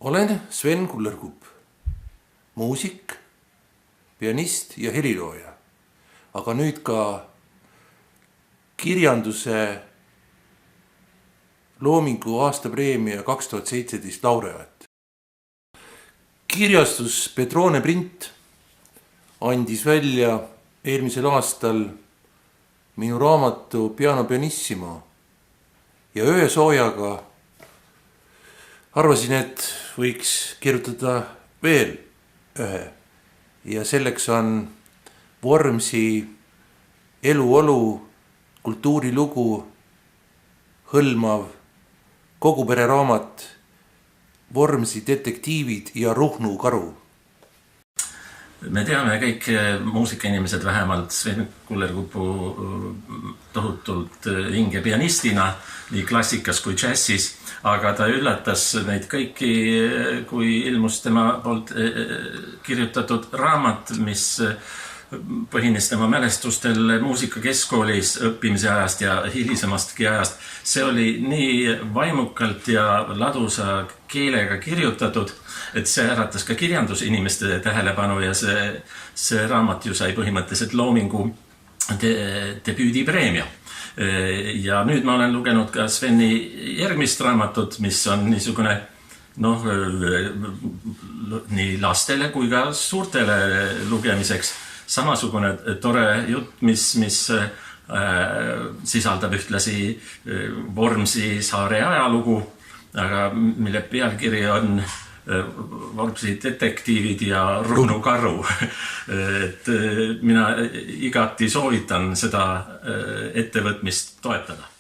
Olen Sven Kullerkupp, muusik, pianist ja helilooja, aga nüüd ka kirjanduse loomingu aastapreemia 2017 laureaat. Kirjastus Petrone Print andis välja eelmisel aastal minu raamatu Piano Pianissimo ja öö soojaga arvasin, et võiks kirjutada veel ühe ja selleks on Vormsi eluolu, kultuurilugu hõlmav kogupereraamat Vormsi detektiivid ja Ruhnu karu. Me teame kõik muusikainimesed vähemalt Sven Kullerkupu tohutult hinge pianistina nii klassikas kui džässis, aga ta üllatas meid kõiki, kui ilmus tema poolt kirjutatud raamat, mis põhines tema mälestustel muusikakeskkoolis õppimise ajast ja hilisemastki ajast. See oli nii vaimukalt ja ladusa keelega kirjutatud, et see äratas ka kirjandusinimeste tähelepanu ja see raamat ju sai põhimõtteliselt loomingu debüüdipreemia. Ja nüüd ma olen lugenud ka Sveni järgmist raamatut, mis on niisugune nii lastele kui ka suurtele lugemiseks samasugune tore jutt, mis sisaldab ühtlasi Vormsi saare ajalugu, aga mille pealkiri on Vormsi detektiivid ja Ruhnu karu. Et mina igati soovitan seda ettevõtmist toetada.